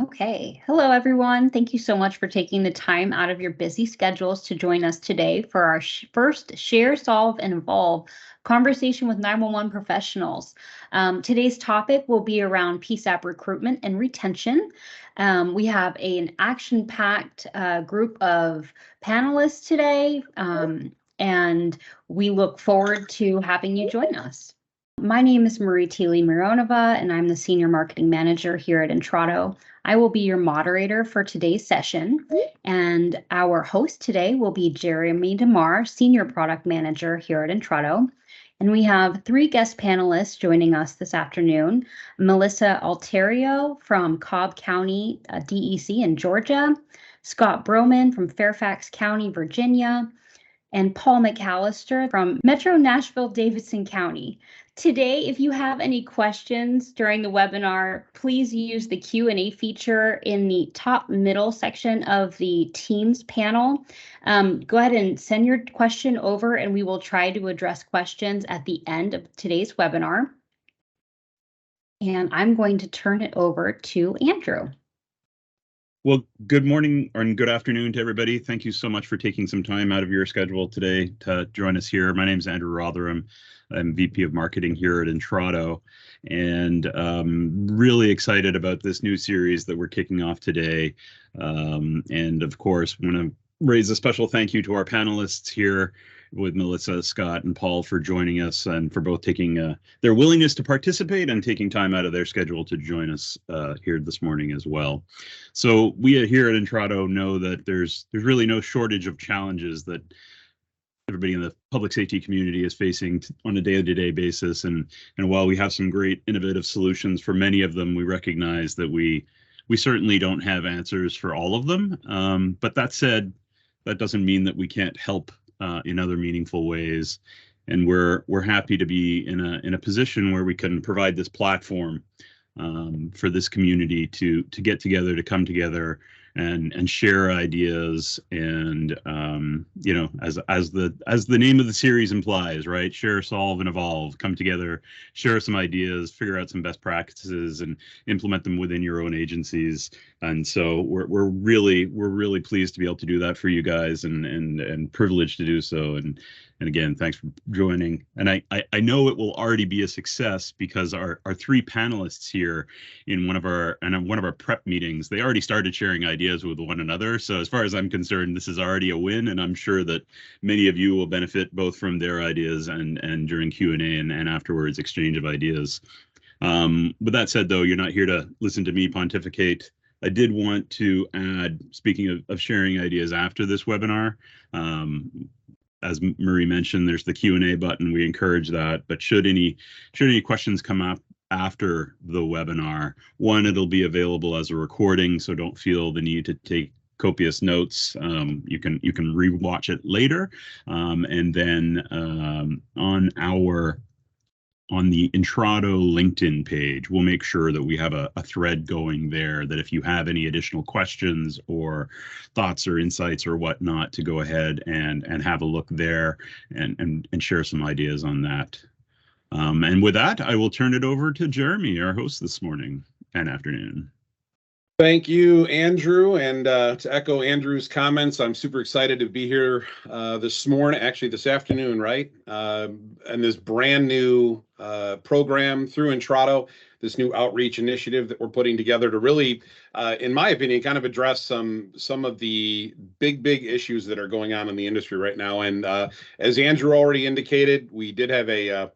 Okay. Hello, everyone. Thank you so much for taking the time out of your busy schedules to join us today for our first Share, Solve, and Evolve conversation with 911 professionals. Today's topic will be around PSAP recruitment and retention. We have an action-packed group of panelists today, and we look forward to having you join us. My name is Marie Teely Mironova, and I'm the Senior Marketing Manager here at Intrado. I will be your moderator for today's session, and our host today will be Jeremy DeMar, Senior Product Manager here at Intrado. And we have three guest panelists joining us this afternoon: Melissa Alterio from Cobb County, DEC in Georgia, Scott Broman from Fairfax County, Virginia, and Paul McAllister from Metro Nashville, Davidson County. Today, if you have any questions during the webinar, please use the Q&A feature in the top middle section of the Teams panel. Go ahead and send your question over, and we will try to address questions at the end of today's webinar. And I'm going to turn it over to Andrew. Well, good morning and good afternoon to everybody. Thank you so much for taking some time out of your schedule today to join us here. My name is Andrew Rotherham. I'm VP of Marketing here at Intrado, and really excited about this new series that we're kicking off today. And of course, I want to raise a special thank you to our panelists here with Melissa, Scott, and Paul for joining us and for both taking their willingness to participate and taking time out of their schedule to join us here this morning as well. So we here at Intrado know that there's really no shortage of challenges that everybody in the public safety community is facing on a day-to-day basis. And while we have some great innovative solutions for many of them, we recognize that we certainly don't have answers for all of them. But that said, that doesn't mean that we can't help in other meaningful ways, and we're happy to be in a position where we can provide this platform for this community to get together, to come together, and share ideas, and you know, as the name of the series implies, right? Share, solve, and evolve. Come together, share some ideas, figure out some best practices, and implement them within your own agencies. And so we're really pleased to be able to do that for you guys, and privileged to do so. And again, thanks for joining. And I know it will already be a success because our three panelists here in one of our prep meetings, they already started sharing ideas with one another. So as far as I'm concerned, this is already a win, and I'm sure that many of you will benefit both from their ideas and during Q&A and afterwards exchange of ideas. With that said, though, you're not here to listen to me pontificate. I did want to add, speaking of sharing ideas after this webinar, as Marie mentioned, there's the Q&A button. We encourage that. But should any questions come up after the webinar, one, it'll be available as a recording, so don't feel the need to take copious notes. You can rewatch it later, and then on the Intrado LinkedIn page, we'll make sure that we have a thread going there, that if you have any additional questions or thoughts or insights or whatnot, to go ahead and have a look there and share some ideas on that. And with that, I will turn it over to Jeremy, our host this morning and afternoon. Thank you, Andrew. And to echo Andrew's comments, I'm super excited to be here this afternoon, right? And this brand new program through Intrado, this new outreach initiative that we're putting together to really, in my opinion, kind of address some of the big issues that are going on in the industry right now. And as Andrew already indicated, we did have a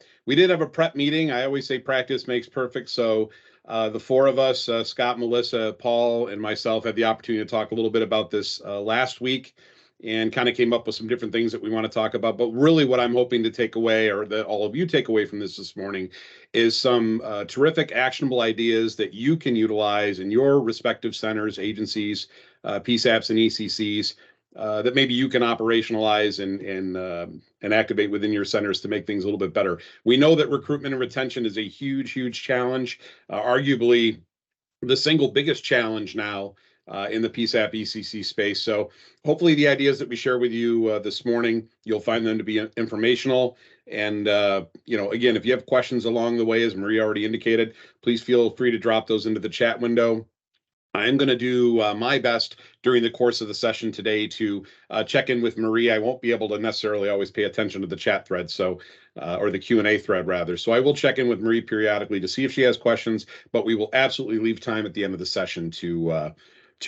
prep meeting. I always say practice makes perfect. So the four of us, Scott, Melissa, Paul, and myself, had the opportunity to talk a little bit about this last week, and kind of came up with some different things that we want to talk about. But really what I'm hoping to take away, or that all of you take away from this morning, is some terrific actionable ideas that you can utilize in your respective centers, agencies, PSAPs and ECCs, that maybe you can operationalize and activate within your centers to make things a little bit better. We know that recruitment and retention is a huge challenge, arguably the single biggest challenge now in the PSAP ECC space. So hopefully the ideas that we share with you this morning, you'll find them to be informational. And, you know, again, if you have questions along the way, as Marie already indicated, please feel free to drop those into the chat window. I'm going to do my best during the course of the session today to check in with Marie. I won't be able to necessarily always pay attention to the chat thread, so or the Q&A thread rather. So I will check in with Marie periodically to see if she has questions, but we will absolutely leave time at the end of the session to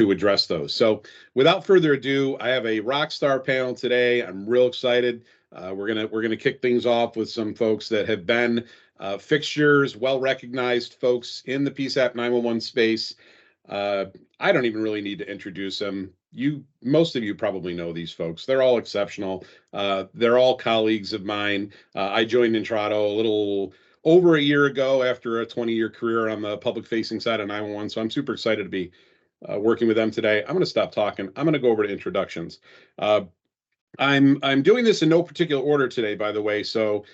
address those. So without further ado, I have a rock star panel today. I'm real excited. We're gonna kick things off with some folks that have been fixtures, well-recognized folks in the PSAP 911 space. I don't even really need to introduce them. Most of you probably know these folks. They're all exceptional. They're all colleagues of mine. I joined Intrado a little over a year ago after a 20-year career on the public-facing side of 911. So I'm super excited to be working with them today. I'm going to stop talking. I'm going to go over to introductions. I'm doing this in no particular order today, by the way. So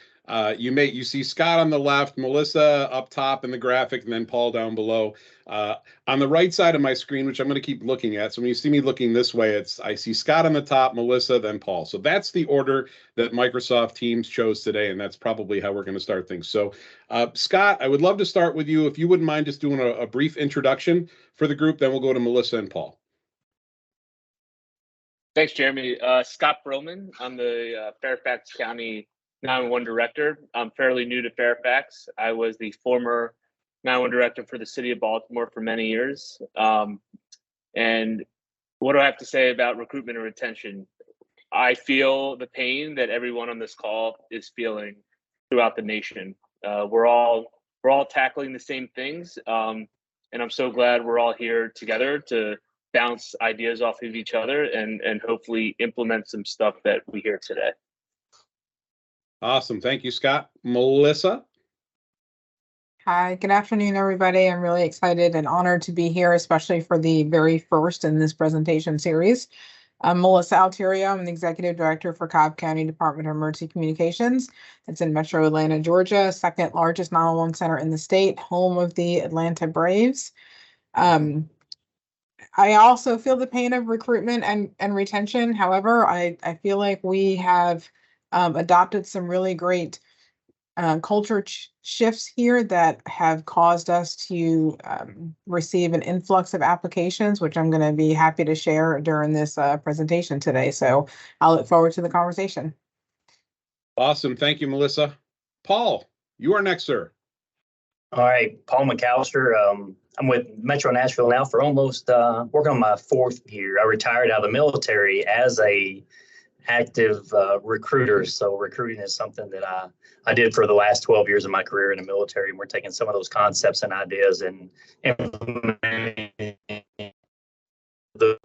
you see Scott on the left, Melissa up top in the graphic, and then Paul down below. On the right side of my screen, which I'm going to keep looking at. So when you see me looking this way, I see Scott on the top, Melissa, then Paul. So that's the order that Microsoft Teams chose today, and that's probably how we're going to start things. So Scott, I would love to start with you. If you wouldn't mind just doing a brief introduction for the group, then we'll go to Melissa and Paul. Thanks, Jeremy. Scott Broman. I'm the Fairfax County 911 director. I'm fairly new to Fairfax. I was the former 911 director for the city of Baltimore for many years. And what do I have to say about recruitment and retention? I feel the pain that everyone on this call is feeling throughout the nation. We're all tackling the same things, and I'm so glad we're all here together to bounce ideas off of each other and hopefully implement some stuff that we hear today. Awesome. Thank you, Scott. Melissa? Hi, good afternoon, everybody. I'm really excited and honored to be here, especially for the very first in this presentation series. I'm Melissa Alterio. I'm the Executive Director for Cobb County Department of Emergency Communications. It's in Metro Atlanta, Georgia, second largest 911 center in the state, home of the Atlanta Braves. I also feel the pain of recruitment and retention. However, I feel like we have adopted some really great culture shifts here that have caused us to receive an influx of applications, which I'm going to be happy to share during this presentation today. So I'll look forward to the conversation. Awesome. Thank you, Melissa. Paul, you are next, sir. All right, Paul McAllister. I'm with Metro Nashville now for almost working on my 4th year. I retired out of the military as a active recruiter. So recruiting is something that I did for the last 12 years of my career in the military. And we're taking some of those concepts and ideas and implementing the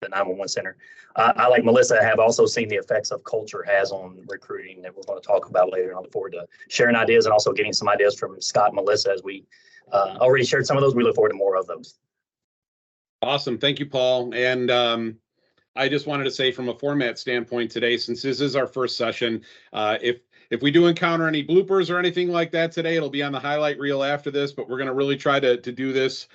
911 center. I, like Melissa, have also seen the effects of culture has on recruiting that we're going to talk about later. And I look forward to sharing ideas and also getting some ideas from Scott and Melissa as we already shared some of those. We look forward to more of those. Awesome. Thank you, Paul. And I just wanted to say from a format standpoint today, since this is our first session, if we do encounter any bloopers or anything like that today, it'll be on the highlight reel after this, but we're going to really try to do this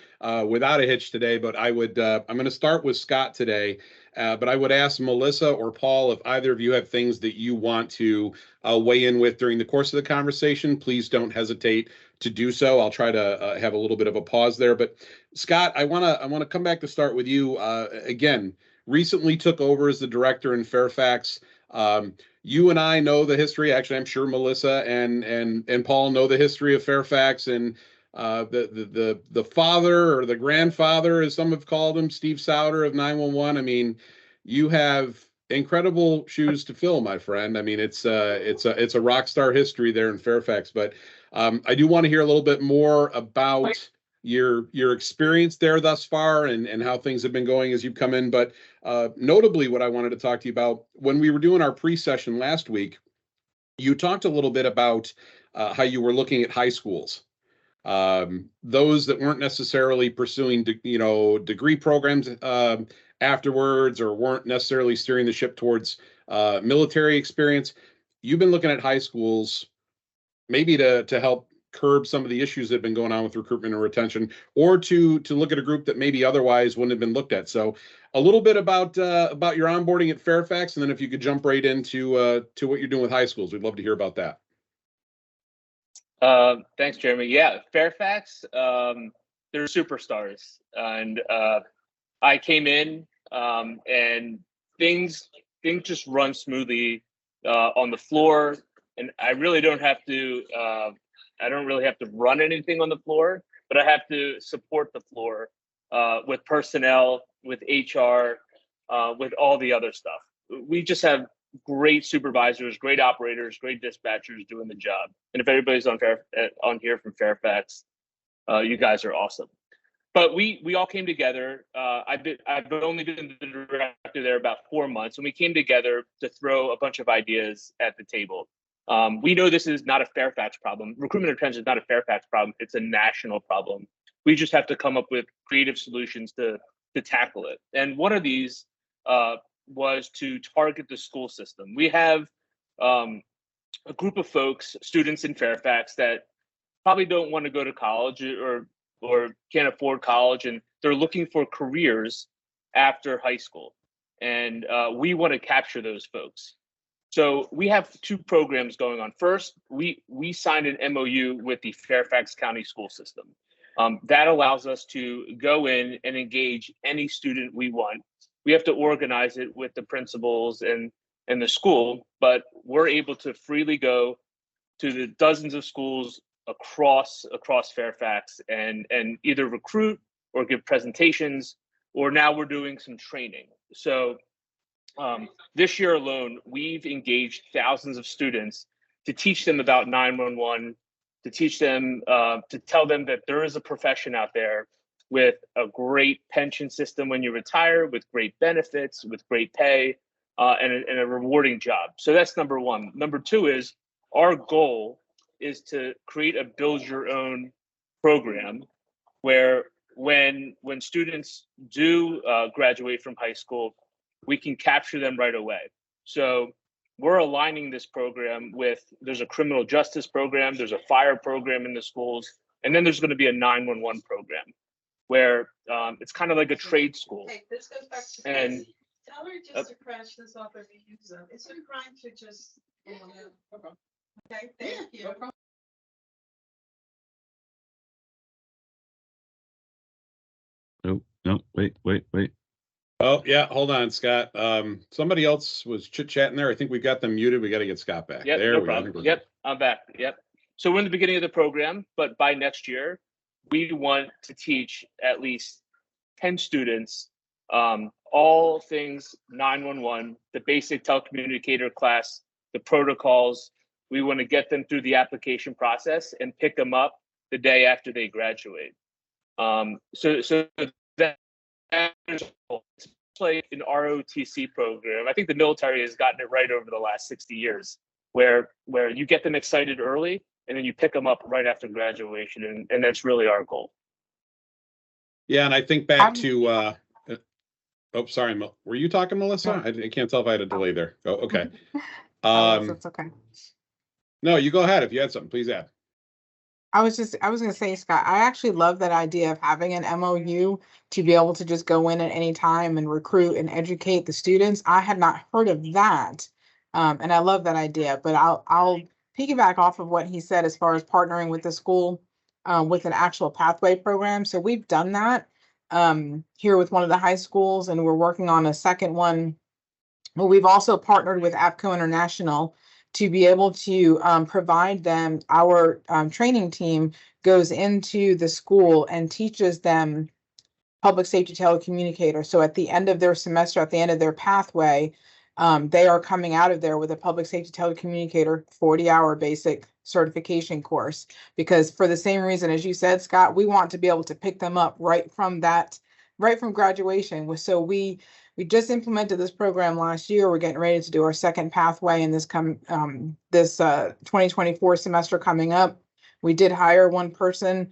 without a hitch today. But I'm going to start with Scott today, but I would ask Melissa or Paul, if either of you have things that you want to weigh in with during the course of the conversation, please don't hesitate to do so. I'll try to have a little bit of a pause there. But Scott, I want to come back to start with you. Again, recently took over as the director in Fairfax. You and I know the history. Actually, I'm sure Melissa and Paul know the history of Fairfax and the father or the grandfather, as some have called him, Steve Souter of 911. I mean, you have incredible shoes to fill, my friend. I mean, it's a rock star history there in Fairfax. But I do want to hear a little bit more about your experience there thus far and how things have been going as you've come in. But notably, what I wanted to talk to you about, when we were doing our pre-session last week, you talked a little bit about how you were looking at high schools, those that weren't necessarily pursuing degree programs afterwards, or weren't necessarily steering the ship towards military experience. You've been looking at high schools maybe to help curb some of the issues that have been going on with recruitment and retention, or to look at a group that maybe otherwise wouldn't have been looked at. So a little bit about your onboarding at Fairfax, and then if you could jump right into what you're doing with high schools, we'd love to hear about that. Thanks, Jeremy. Yeah, Fairfax, they're superstars, and I came in, and things just run smoothly on the floor, and I really don't have to. I don't really have to run anything on the floor, but I have to support the floor with personnel, with HR, with all the other stuff. We just have great supervisors, great operators, great dispatchers doing the job. And if everybody's on here from Fairfax, you guys are awesome. But we all came together. I've only been the director there about 4 months, and we came together to throw a bunch of ideas at the table. We know this is not a Fairfax problem. Recruitment retention is not a Fairfax problem. It's a national problem. We just have to come up with creative solutions to tackle it. And one of these was to target the school system. We have a group of folks, students in Fairfax, that probably don't want to go to college or can't afford college, and they're looking for careers after high school. And we want to capture those folks. So we have 2 programs going on. First, we signed an MOU with the Fairfax County school system. That allows us to go in and engage any student we want. We have to organize it with the principals and the school, but we're able to freely go to the dozens of schools across Fairfax and either recruit or give presentations, or now we're doing some training. So this year alone, we've engaged thousands of students to teach them about 911, to teach them, to tell them that there is a profession out there with a great pension system when you retire, with great benefits, with great pay, and a rewarding job. So that's number one. Number two is our goal is to create a build your own program where when students do graduate from high school, we can capture them right away. So we're aligning this program with, there's a criminal justice program, there's a fire program in the schools, and then there's going to be a 911 program where it's kind of like a trade school. Hey, this goes back to and tell her just to crash this off every user. It's a crime to just, okay, thank you. No, wait. Oh, yeah, hold on, Scott. Somebody else was chit-chatting there. I think we got them muted. We got to get Scott back. Yep, there no we problem. go. Yep, I'm back. Yep. So we're in the beginning of the program, but by next year, we want to teach at least 10 students all things 911, the basic telecommunicator class, the protocols. We want to get them through the application process and pick them up the day after they graduate. So that is like an ROTC program. I think the military has gotten it right over the last 60 years, where you get them excited early and then you pick them up right after graduation, and that's really our goal. Yeah, and I think back to oh, sorry, were you talking, Melissa? I can't tell if I had a delay there. Oh, okay. It's okay. No, you go ahead. If you had something, please add. I was going to say, Scott, I actually love that idea of having an MOU to be able to just go in at any time and recruit and educate the students. I had not heard of that. And I love that idea, but I'll piggyback off of what he said as far as partnering with the school with an actual pathway program. So we've done that here with one of the high schools, and we're working on a second one. Well, we've also partnered with APCO International to be able to provide them. Our training team goes into the school and teaches them public safety telecommunicator. So at the end of their semester, at the end of their pathway, they are coming out of there with a public safety telecommunicator 40-hour basic certification course. Because for the same reason as you said, Scott, we want to be able to pick them up right from graduation. So we just implemented this program last year. We're getting ready to do our second pathway in this 2024 semester coming up. We did hire one person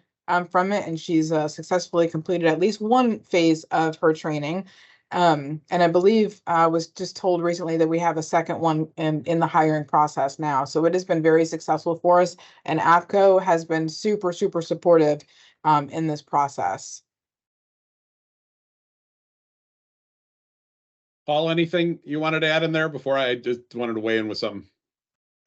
from it, and she's successfully completed at least one phase of her training. And I believe I was just told recently that we have a second one in the hiring process now. So it has been very successful for us, and APCO has been super, super supportive in this process. Paul, anything you wanted to add in there before I just wanted to weigh in with something?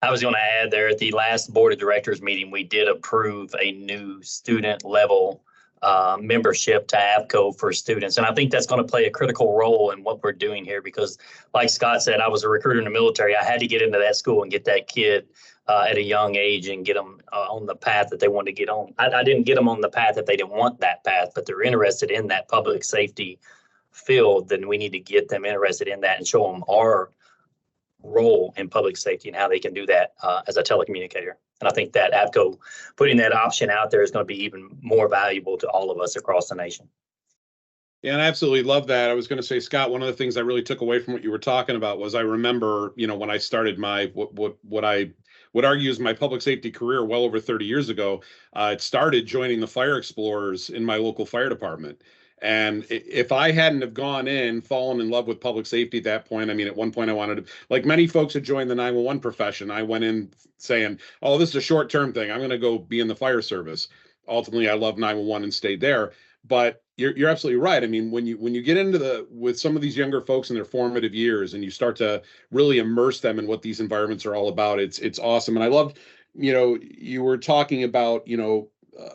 I was going to add there at the last board of directors meeting, we did approve a new student level membership to APCO for students. And I think that's going to play a critical role in what we're doing here because like Scott said, I was a recruiter in the military. I had to get into that school and get that kid at a young age and get them on the path that they wanted to get on. I didn't get them on the path that they didn't want that path, but they're interested in that public safety field. Then we need to get them interested in that and show them our role in public safety and how they can do that as a telecommunicator. And I think that APCO putting that option out there is going to be even more valuable to all of us across the nation. Yeah, and I absolutely love that. I was going to say, Scott, one of the things I really took away from what you were talking about was I remember, when I started my what I would argue is my public safety career well over 30 years ago. It started joining the fire explorers in my local fire department. And if I hadn't have gone in, fallen in love with public safety at that point, I mean, at one point I wanted to, like many folks that joined the 911 profession, I went in saying, oh, this is a short-term thing. I'm going to go be in the fire service. Ultimately, I love 911 and stayed there. But you're absolutely right. I mean, when you get into with some of these younger folks in their formative years and you start to really immerse them in what these environments are all about, it's awesome. And I love, you were talking about,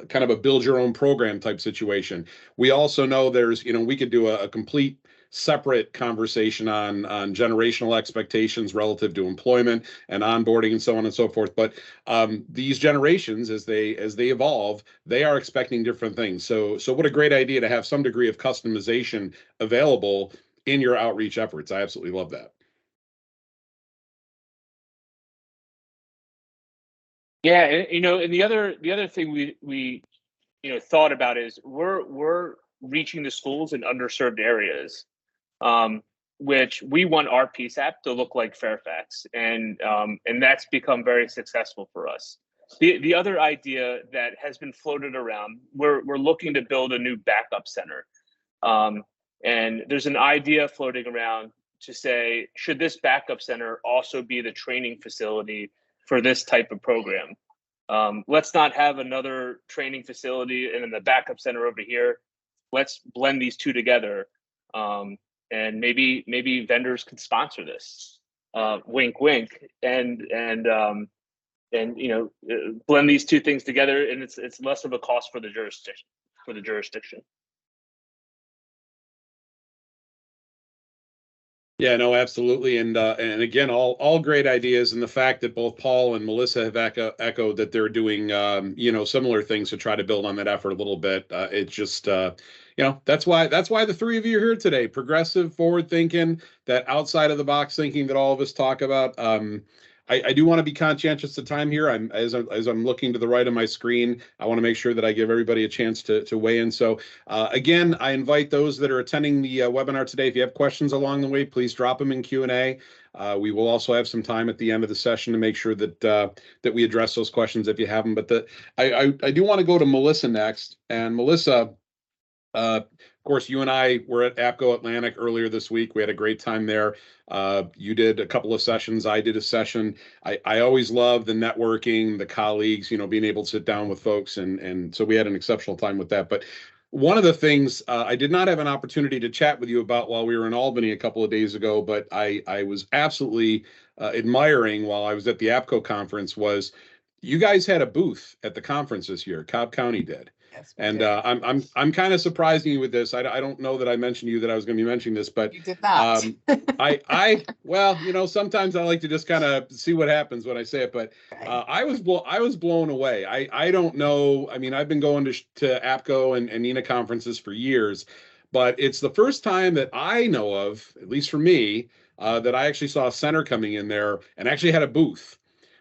kind of a build your own program type situation. We also know there's, we could do a complete separate conversation on generational expectations relative to employment and onboarding and so on and so forth. But these generations, as they evolve, they are expecting different things. So what a great idea to have some degree of customization available in your outreach efforts. I absolutely love that. Yeah, and the other thing we thought about is we're reaching the schools in underserved areas, which we want our PSAP to look like Fairfax, and that's become very successful for us. The other idea that has been floated around, we're looking to build a new backup center, and there's an idea floating around to say, should this backup center also be the training facility for this type of program? Let's not have another training facility and then the backup center over here. Let's blend these two together, and maybe vendors can sponsor this. Wink, wink, and blend these two things together, and it's less of a cost for the jurisdiction. Yeah, no, absolutely. And again, all great ideas. And the fact that both Paul and Melissa have echoed that they're doing, similar things to try to build on that effort a little bit. It's just, that's why the three of you are here today. Progressive, forward thinking, that outside of the box thinking that all of us talk about. I do want to be conscientious of time here. As I'm looking to the right of my screen, I want to make sure that I give everybody a chance to weigh in. So again, I invite those that are attending the webinar today, if you have questions along the way, please drop them in Q&A. We will also have some time at the end of the session to make sure that we address those questions if you have them. But I do want to go to Melissa next. And Melissa, of course, you and I were at APCO Atlantic earlier this week. We had a great time there. You did a couple of sessions. I did a session. I always love the networking, the colleagues, being able to sit down with folks. And so we had an exceptional time with that. But one of the things I did not have an opportunity to chat with you about while we were in Albany a couple of days ago, but I was absolutely admiring while I was at the APCO conference was you guys had a booth at the conference this year. Cobb County did. Yes, And I'm kind of surprising you with this. I don't know that I mentioned to you that I was going to be mentioning this, but you did not. well, sometimes I like to just kind of see what happens when I say it. But I was blown away. I don't know. I mean, I've been going to APCO and NINA conferences for years, but it's the first time that I know of, at least for me, that I actually saw a center coming in there and actually had a booth.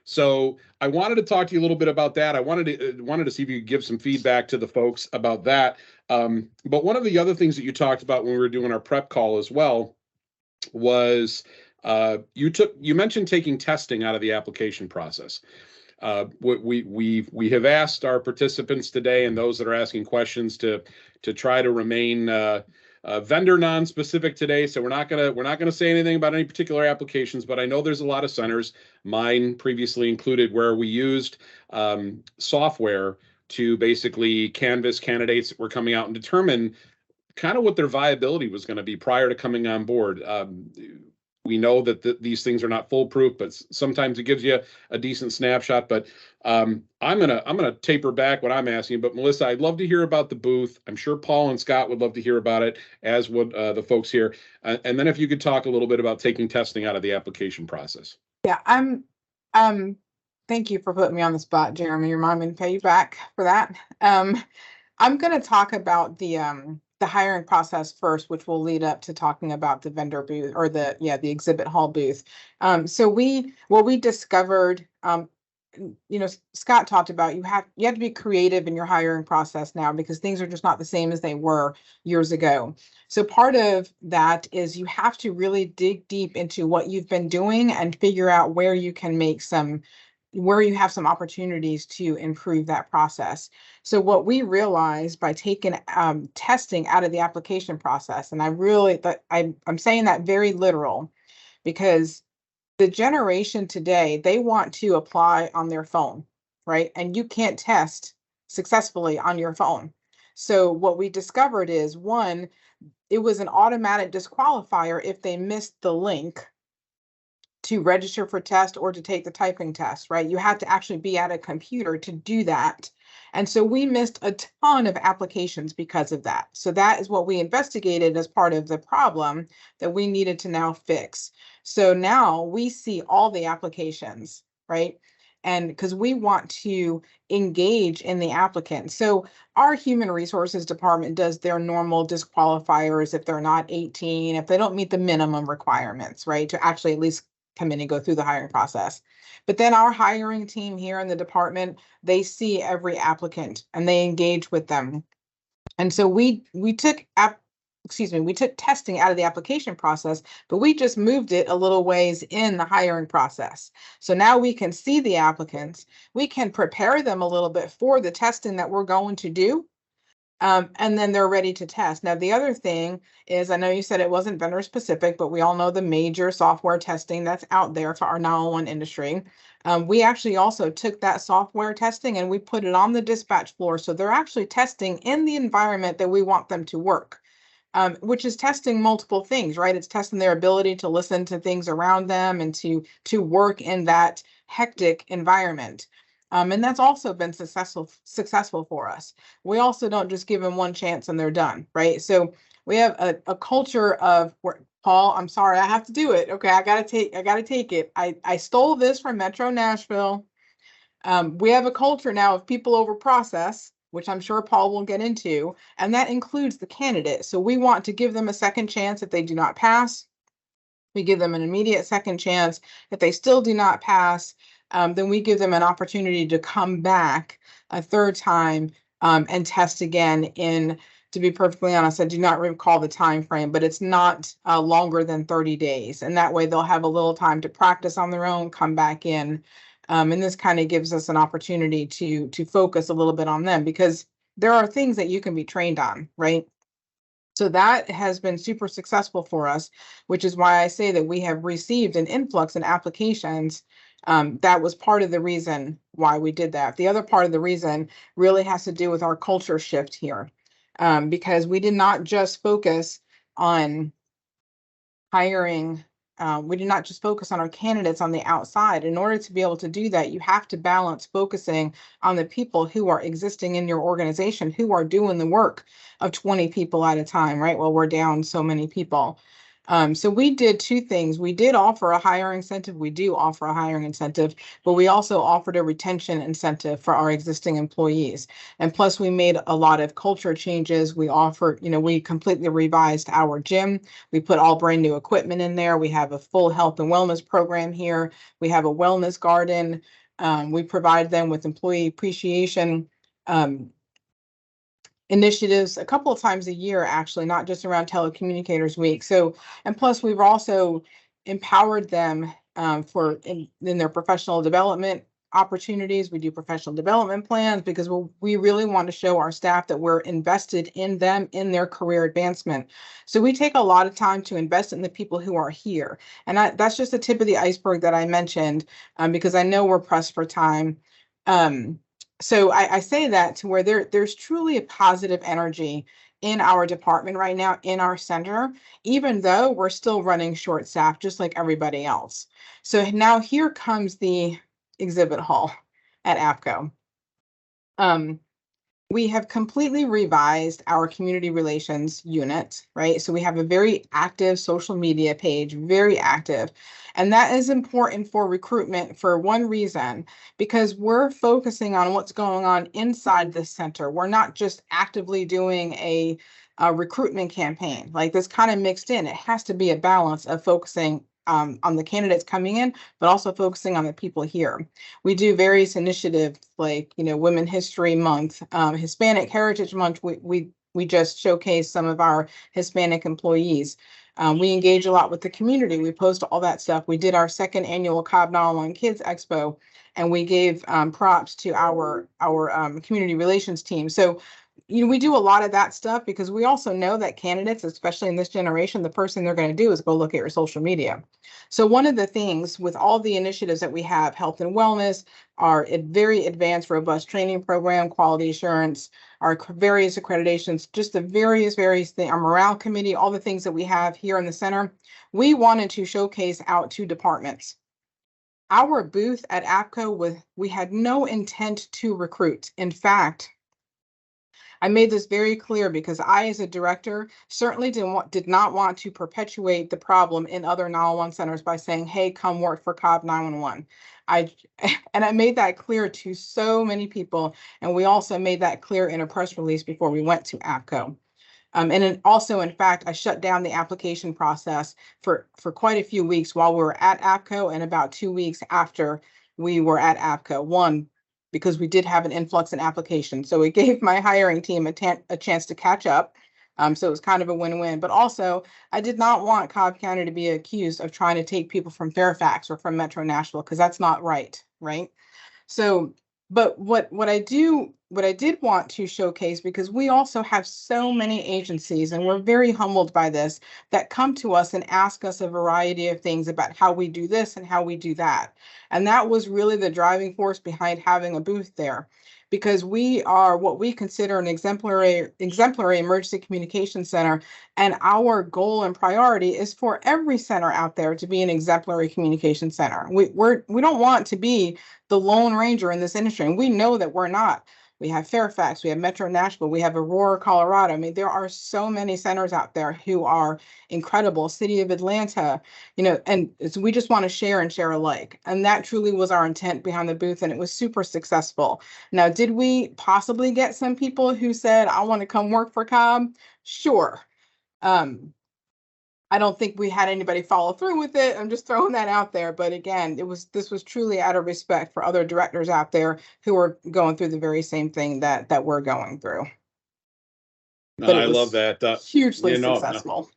So I wanted to talk to you a little bit about that. I wanted to see if you could give some feedback to the folks about that. But one of the other things that you talked about when we were doing our prep call as well was you mentioned taking testing out of the application process. We have asked our participants today and those that are asking questions to try to remain vendor non-specific today, so we're not gonna say anything about any particular applications. But I know there's a lot of centers, mine previously included, where we used software to basically canvass candidates that were coming out and determine kind of what their viability was going to be prior to coming on board. We know that these things are not foolproof, but sometimes it gives you a decent snapshot. But I'm gonna taper back what I'm asking. But Melissa, I'd love to hear about the booth. I'm sure Paul and Scott would love to hear about it, as would the folks here. And then if you could talk a little bit about taking testing out of the application process. Yeah, thank you for putting me on the spot, Jeremy. Your mom and pay you back for that. I'm going to talk about the hiring process first, which will lead up to talking about the vendor booth, or the exhibit hall booth. So what we discovered, Scott talked about, you have to be creative in your hiring process now, because things are just not the same as they were years ago. So part of that is you have to really dig deep into what you've been doing and figure out where you can where you have some opportunities to improve that process. So what we realized by taking testing out of the application process, and I'm saying that very literal, because the generation today, they want to apply on their phone, right? And you can't test successfully on your phone. So what we discovered is, one, it was an automatic disqualifier if they missed the link to register for test or to take the typing test, right? You had to actually be at a computer to do that. And so we missed a ton of applications because of that. So that is what we investigated as part of the problem that we needed to now fix. So now we see all the applications, right? And because we want to engage in the applicant. So our human resources department does their normal disqualifiers if they're not 18, if they don't meet the minimum requirements, right? To actually at least come in and go through the hiring process. But then our hiring team here in the department, they see every applicant and they engage with them. And so we took testing out of the application process, but we just moved it a little ways in the hiring process. So now we can see the applicants, we can prepare them a little bit for the testing that we're going to do. And then they're ready to test. Now, the other thing is, I know you said it wasn't vendor specific, but we all know the major software testing that's out there for our 911 industry. We actually also took that software testing and we put it on the dispatch floor. So they're actually testing in the environment that we want them to work, which is testing multiple things, right? It's testing their ability to listen to things around them and to work in that hectic environment. And that's also been successful for us. We also don't just give them one chance and they're done, right? So we have a culture of Paul, I'm sorry, I have to do it. Okay, I gotta take it. I stole this from Metro Nashville. We have a culture now of people over process, which I'm sure Paul will get into, and that includes the candidate. So we want to give them a second chance if they do not pass. We give them an immediate second chance. If they still do not pass, then we give them an opportunity to come back a third time and test again. To be perfectly honest, I do not recall the time frame, but it's not longer than 30 days. And that way they'll have a little time to practice on their own, come back in. And this kind of gives us an opportunity to focus a little bit on them, because there are things that you can be trained on, right? So that has been super successful for us, which is why I say that we have received an influx in applications. That was part of the reason why we did that. The other part of the reason really has to do with our culture shift here, because we did not just focus on hiring. We did not just focus on our candidates on the outside. In order to be able to do that, you have to balance focusing on the people who are existing in your organization, who are doing the work of 20 people at a time, right? Well, we're down so many people. So we did two things. We did offer a hiring incentive. We do offer a hiring incentive, but we also offered a retention incentive for our existing employees. And plus we made a lot of culture changes. We offered, we completely revised our gym. We put all brand new equipment in there. We have a full health and wellness program here. We have a wellness garden. We provide them with employee appreciation initiatives a couple of times a year, actually, not just around Telecommunicators Week. So, and plus we've also empowered them in their professional development opportunities. We do professional development plans because we really want to show our staff that we're invested in them in their career advancement. So we take a lot of time to invest in the people who are here. And that's just the tip of the iceberg that I mentioned, because I know we're pressed for time. So I say that to where there's truly a positive energy in our department right now, in our center, even though we're still running short staff, just like everybody else. So now here comes the exhibit hall at APCO. We have completely revised our community relations unit, right? So we have a very active social media page, very active. And that is important for recruitment for one reason, because we're focusing on what's going on inside the center. We're not just actively doing a recruitment campaign. Like this kind of mixed in. It has to be a balance of focusing on the candidates coming in, but also focusing on the people here. We do various initiatives like, Women History Month, Hispanic Heritage Month. We just showcased some of our Hispanic employees. We engage a lot with the community. We post all that stuff. We did our second annual Cobb 911 Kids Expo, and we gave props to our community relations team. So we do a lot of that stuff because we also know that candidates, especially in this generation, the first thing they're going to do is go look at your social media. So one of the things with all the initiatives that we have, health and wellness, our very advanced, robust training program, quality assurance, our various accreditations, just the various things, our morale committee, all the things that we have here in the center, we wanted to showcase out to departments. Our booth at APCO, we had no intent to recruit. In fact, I made this very clear because I, as a director, certainly did not want to perpetuate the problem in other 911 centers by saying, hey, come work for Cobb 911. I made that clear to so many people. And we also made that clear in a press release before we went to APCO. And also, in fact, I shut down the application process for quite a few weeks while we were at APCO and about 2 weeks after we were at APCO. One, because we did have an influx in applications. So it gave my hiring team a chance to catch up. So it was kind of a win-win. But also, I did not want Cobb County to be accused of trying to take people from Fairfax or from Metro Nashville, because that's not right, right? So, but what I did want to showcase, because we also have so many agencies, and we're very humbled by this, that come to us and ask us a variety of things about how we do this and how we do that. And that was really the driving force behind having a booth there, because we are what we consider an exemplary emergency communication center. And our goal and priority is for every center out there to be an exemplary communication center. We don't want to be the Lone Ranger in this industry, and we know that we're not. We have Fairfax, we have Metro Nashville, we have Aurora, Colorado. I mean, there are so many centers out there who are incredible. City of Atlanta, and so we just want to share and share alike. And that truly was our intent behind the booth, and it was super successful. Now, did we possibly get some people who said, I want to come work for Cobb? Sure. I don't think we had anybody follow through with it. I'm just throwing that out there. But again, this was truly out of respect for other directors out there who are going through the very same thing that we're going through. No, I love that. Hugely successful.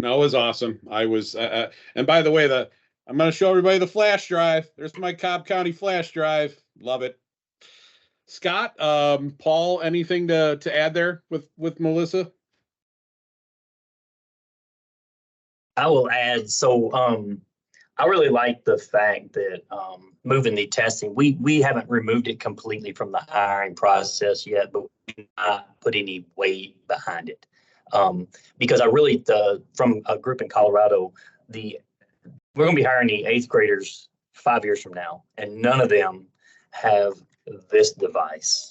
No, it was awesome. I was, and by the way, I'm going to show everybody the flash drive. There's my Cobb County flash drive. Love it. Scott, Paul, anything to add there with Melissa? I will add, so I really like the fact that moving the testing, we haven't removed it completely from the hiring process yet, but we did not put any weight behind it. Because I really, from a group in Colorado, we're going to be hiring the 8th graders 5 years from now, and none of them have this device.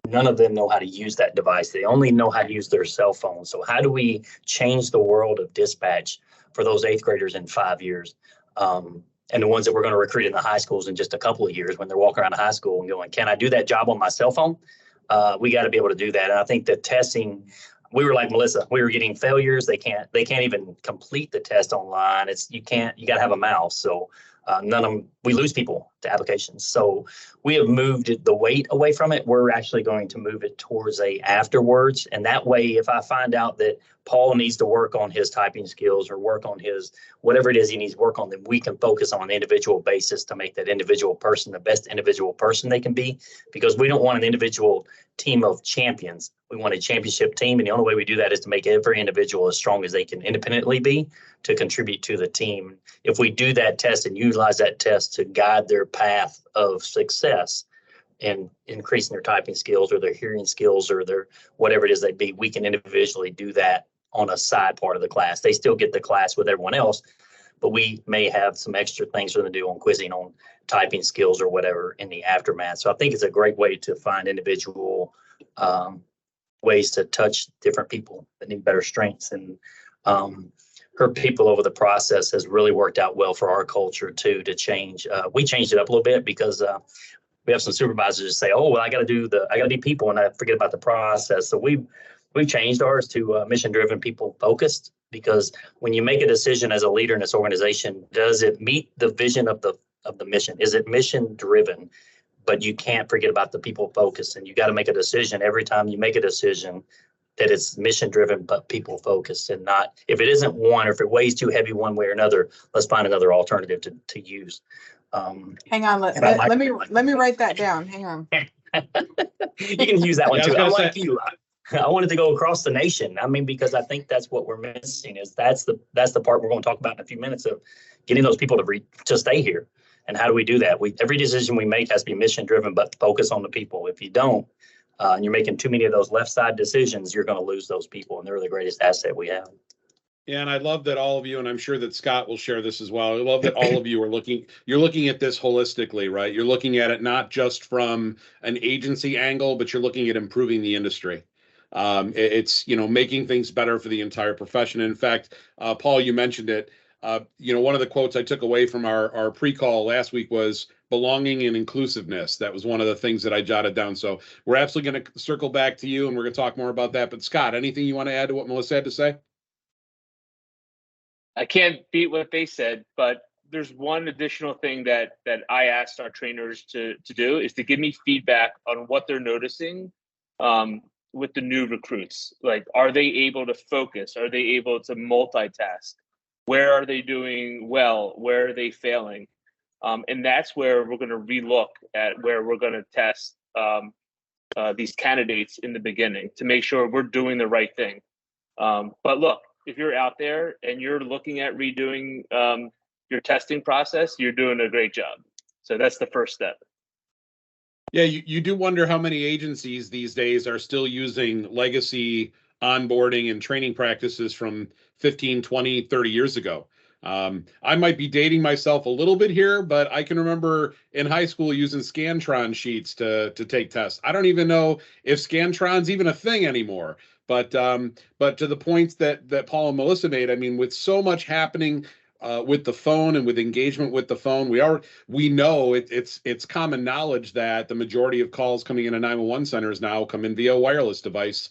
None of them know how to use that device. They only know how to use their cell phone. So how do we change the world of dispatch for those 8th graders in 5 years? And the ones that we're going to recruit in the high schools in just a couple of years when they're walking around the high school and going, can I do that job on my cell phone? We got to be able to do that. And I think the testing, we were like Melissa, we were getting failures. They can't even complete the test online. You got to have a mouse. So none of them, we lose people to applications. So we have moved the weight away from it. We're actually going to move it towards a afterwards. And that way, if I find out that Paul needs to work on his typing skills or work on his, whatever it is he needs to work on, then we can focus on an individual basis to make that individual person the best individual person they can be, because we don't want an individual team of champions. We want a championship team. And the only way we do that is to make every individual as strong as they can independently be to contribute to the team. If we do that test and utilize that test to guide their path of success, and increasing their typing skills or their hearing skills or their whatever it is they be, we can individually do that on a side part of the class. They still get the class with everyone else, but we may have some extra things for them to do on quizzing on typing skills or whatever in the aftermath. So I think it's a great way to find individual ways to touch different people that need better strengths. And her people over the process has really worked out well for our culture too, to change. We changed it up a little bit because we have some supervisors that say, oh, well, I got to be people and I forget about the process. So we've changed ours to mission-driven, people-focused, because when you make a decision as a leader in this organization, does it meet the vision of the mission? Is it mission-driven? But you can't forget about the people-focused, and you got to make a decision every time you make a decision that it's mission-driven but people-focused, and not, if it isn't one or if it weighs too heavy one way or another, let's find another alternative to use. Hang on, let me write that down. Hang on. You can use that one Yeah, too. I was I'm gonna like you. I wanted to go across the nation. I mean, because I think that's what we're missing. Is that's the part we're going to talk about in a few minutes, of getting those people to stay here. And how do we do that? Every decision we make has to be mission driven, but focus on the people. If you don't, and you're making too many of those left side decisions, you're going to lose those people, and they're the greatest asset we have. Yeah, and I love that all of you, and I'm sure that Scott will share this as well. I love that all of you are you're looking at this holistically, right? You're looking at it not just from an agency angle, but you're looking at improving the industry. It's, making things better for the entire profession. In fact, Paul, you mentioned it. One of the quotes I took away from our pre-call last week was belonging and inclusiveness. That was one of the things that I jotted down. So we're absolutely going to circle back to you, and we're going to talk more about that. But Scott, anything you want to add to what Melissa had to say? I can't beat what they said, but there's one additional thing that I asked our trainers to do, is to give me feedback on what they're noticing with the new recruits. Like, are they able to focus? Are they able to multitask? Where are they doing well? Where are they failing? And that's where we're going to relook at where we're going to test these candidates in the beginning to make sure we're doing the right thing. But look, if you're out there and you're looking at redoing your testing process, you're doing a great job. So that's the first step. Yeah, you do wonder how many agencies these days are still using legacy onboarding and training practices from 15, 20, 30 years ago. I might be dating myself a little bit here, but I can remember in high school using Scantron sheets to take tests. I don't even know if Scantron's even a thing anymore. But to the points that Paul and Melissa made, I mean, with so much happening with the phone and with engagement with the phone, we know it's common knowledge that the majority of calls coming into 911 centers now come in via wireless device.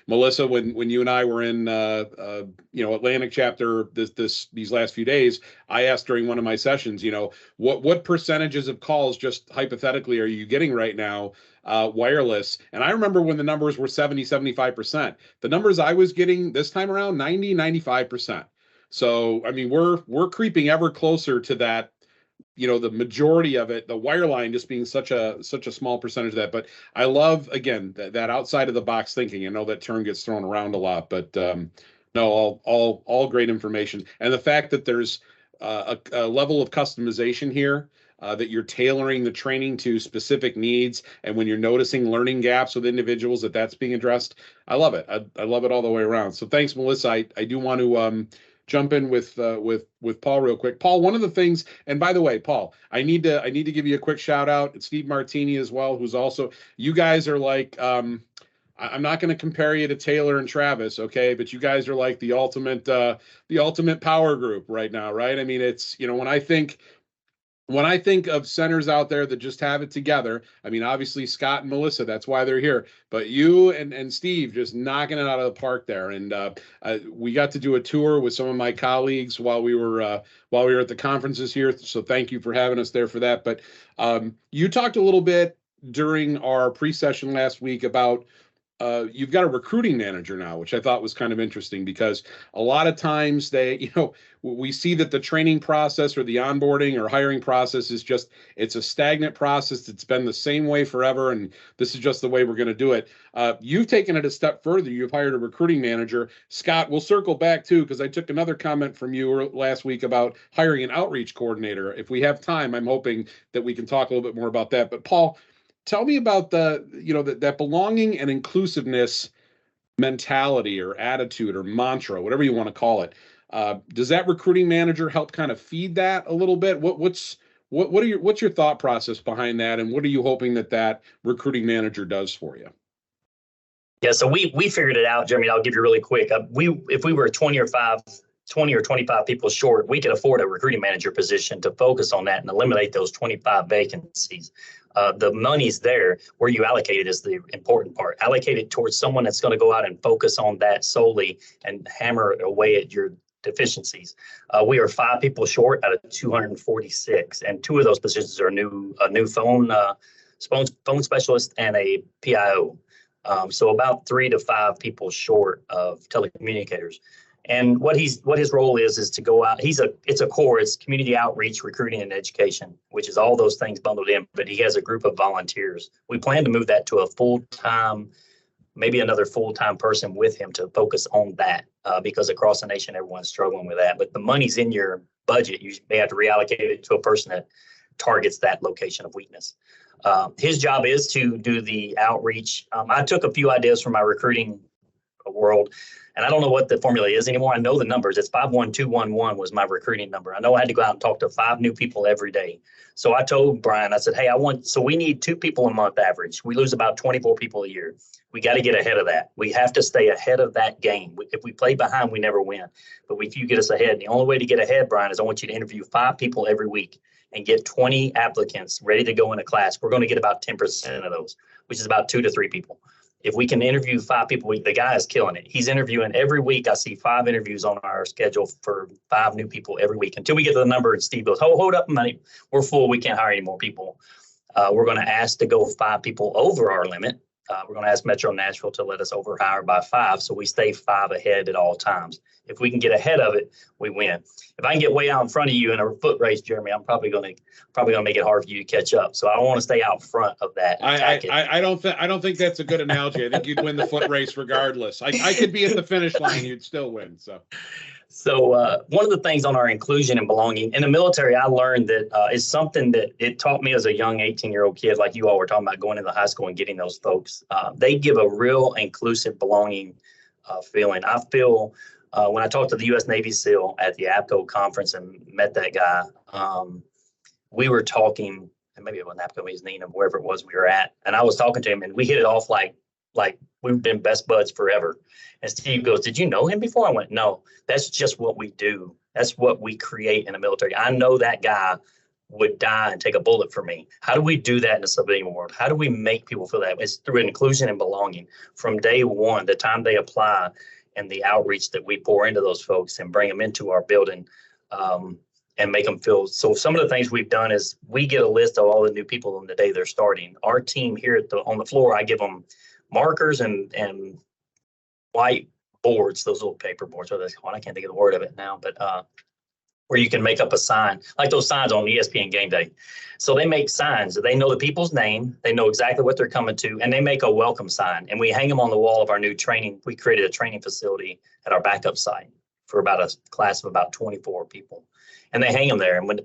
Melissa, when you and I were in Atlantic chapter these last few days, I asked during one of my sessions, what percentages of calls, just hypothetically, are you getting right now wireless? And I remember when the numbers were 70-75%. The numbers I was getting this time around, 90-95%. So I mean, we're creeping ever closer to that, the majority of it, the wireline just being such a small percentage of that. But I love, again, that outside of the box thinking. I know that term gets thrown around a lot, but no, all great information. And the fact that there's a level of customization here, that you're tailoring the training to specific needs, and when you're noticing learning gaps with individuals, that's being addressed. I love it. I love it all the way around. So thanks, Melissa. I do want to jump in with Paul real quick. Paul, one of the things, and by the way, Paul, I need to give you a quick shout out. It's Steve Martini as well, who's also, you guys are like, I'm not going to compare you to Taylor and Travis, okay? But you guys are like the ultimate power group right now, right? I mean, it's, when I think of centers out there that just have it together, I mean, obviously Scott and Melissa, that's why they're here. But you and Steve just knocking it out of the park there. And we got to do a tour with some of my colleagues while we were at the conferences here. So thank you for having us there for that. But you talked a little bit during our pre-session last week about you've got a recruiting manager now, which I thought was kind of interesting, because a lot of times we see that the training process or the onboarding or hiring process is it's a stagnant process. It's been the same way forever, and this is just the way we're going to do it. You've taken it a step further. You've hired a recruiting manager. Scott, we'll circle back too, because I took another comment from you last week about hiring an outreach coordinator. If we have time, I'm hoping that we can talk a little bit more about that. But Paul, tell me about that belonging and inclusiveness mentality or attitude or mantra, whatever you want to call it. Does that recruiting manager help kind of feed that a little bit? What's your thought process behind that, and what are you hoping that recruiting manager does for you? Yeah, so we figured it out, Jeremy. I'll give you really quick. If we were 20 or 25 people short, we could afford a recruiting manager position to focus on that and eliminate those 25 vacancies. The money's there. Where you allocate it is the important part. Allocate it towards someone that's going to go out and focus on that solely and hammer away at your deficiencies. We are 5 people short out of 246, and 2 of those positions are a new phone specialist and a PIO. So about 3 to 5 people short of telecommunicators. And what his role is to go out. It's community outreach, recruiting, and education, which is all those things bundled in. But he has a group of volunteers. We plan to move that to a full-time, maybe another full-time person with him to focus on that, because across the nation, everyone's struggling with that. But the money's in your budget. You may have to reallocate it to a person that targets that location of weakness. His job is to do the outreach. I took a few ideas from my recruiting world, and I don't know what the formula is anymore. I know the numbers. It's 51211 was my recruiting number. I know I had to go out and talk to 5 new people every day. So I told Brian, I said, hey, we need 2 people a month average. We lose about 24 people a year. We got to get ahead of that. We have to stay ahead of that game. If we play behind, we never win. But if you get us ahead, the only way to get ahead, Brian, is I want you to interview 5 people every week and get 20 applicants ready to go in a class. We're going to get about 10% of those, which is about 2 to 3 people. If we can interview 5 people, the guy is killing it. He's interviewing every week. I see 5 interviews on our schedule for 5 new people every week until we get to the number. And Steve goes, hold up, money. We're full. We can't hire any more people. We're going to ask to go 5 people over our limit. We're going to ask Metro Nashville to let us overhire by 5, so we stay 5 ahead at all times. If we can get ahead of it, we win. If I can get way out in front of you in a foot race, Jeremy, I'm probably going to make it hard for you to catch up. So I want to stay out front of that. I don't think that's a good analogy. I think you'd win the foot race regardless. I could be at the finish line, you'd still win. So one of the things on our inclusion and belonging in the military, I learned that is something that it taught me as a young 18-year-old kid, like you all were talking about going into high school and getting those folks. They give a real inclusive belonging feeling. I feel when I talked to the U.S. Navy SEAL at the APCO conference and met that guy, we were talking, and maybe it wasn't APCO, it was Neenah, wherever it was we were at, and I was talking to him, and we hit it off like we've been best buds forever. And Steve goes, did you know him before? I went, no, that's just what we do. That's what we create in the military. I know that guy would die and take a bullet for me. How do we do that in the civilian world? How do we make people feel that? It's through inclusion and belonging. From day one, the time they apply and the outreach that we pour into those folks and bring them into our building, and make them feel. So some of the things we've done is we get a list of all the new people on the day they're starting. Our team here on the floor, I give them markers and white boards, those little paper boards, what are they called? I can't think of the word of it now, but where you can make up a sign, like those signs on ESPN Game Day. So they make signs. They know the people's name. They know exactly what they're coming to, and they make a welcome sign. And we hang them on the wall of our new training. We created a training facility at our backup site for about a class of about 24 people. And they hang them there. And when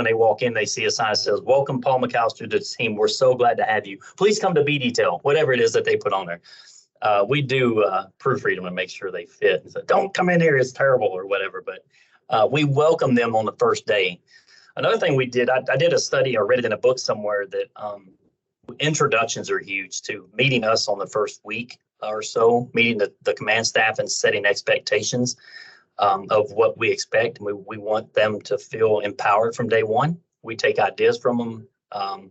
they walk in, they see a sign that says, welcome, Paul McAllister, to the team. We're so glad to have you. Please come to B detail, whatever it is that they put on there. We do proofread them and make sure they fit. And so, don't come in here, it's terrible or whatever. But we welcome them on the first day. Another thing we did, I did a study or read it in a book somewhere that introductions are huge too. Meeting us on the first week or so, meeting the command staff and setting expectations of what we expect. And we want them to feel empowered from day one. We take ideas from them.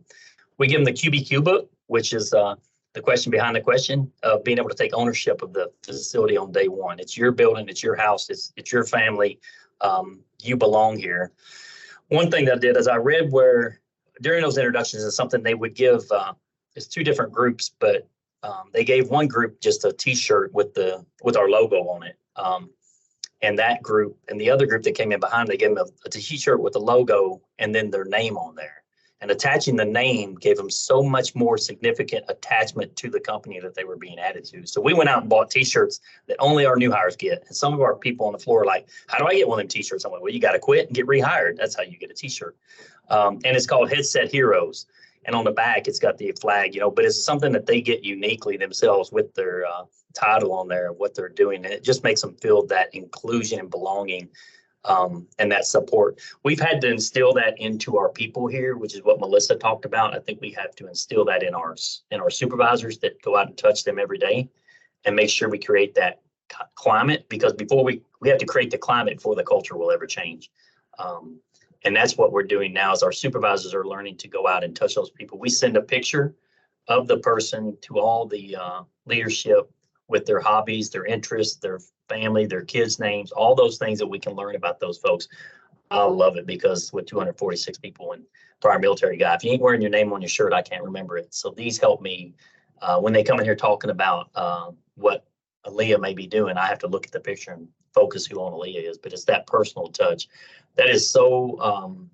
We give them the QBQ book, which is the question behind the question of being able to take ownership of the facility on day one. It's your building, it's your house, it's your family. You belong here. One thing that I did is I read where during those introductions is something they would give, it's 2 different groups, but they gave one group just a T-shirt with our logo on it. And that group and the other group that came in behind, they gave them a T-shirt with the logo and then their name on there. And attaching the name gave them so much more significant attachment to the company that they were being added to. So we went out and bought T-shirts that only our new hires get. And some of our people on the floor are like, how do I get one of them T-shirts? I'm like, well, you got to quit and get rehired. That's how you get a T-shirt. And it's called Headset Heroes. and on the back it's got the flag, but it's something that they get uniquely themselves with their title on there, what they're doing. And it just makes them feel that inclusion and belonging, and that support. We've had to instill that into our people here, which is what Melissa talked about. I think we have to instill that in our supervisors that go out and touch them every day, and make sure we create that climate, because before we have to create the climate before the culture will ever change. And that's what we're doing now, is our supervisors are learning to go out and touch those people. We send a picture of the person to all the leadership with their hobbies, their interests, their family, their kids' names, all those things that we can learn about those folks. I love it, because with 246 people and prior military guy, if you ain't wearing your name on your shirt, I can't remember it. So these help me when they come in here talking about what Aaliyah may be doing. I have to look at the picture and focus who on Aaliyah is, but it's that personal touch that is so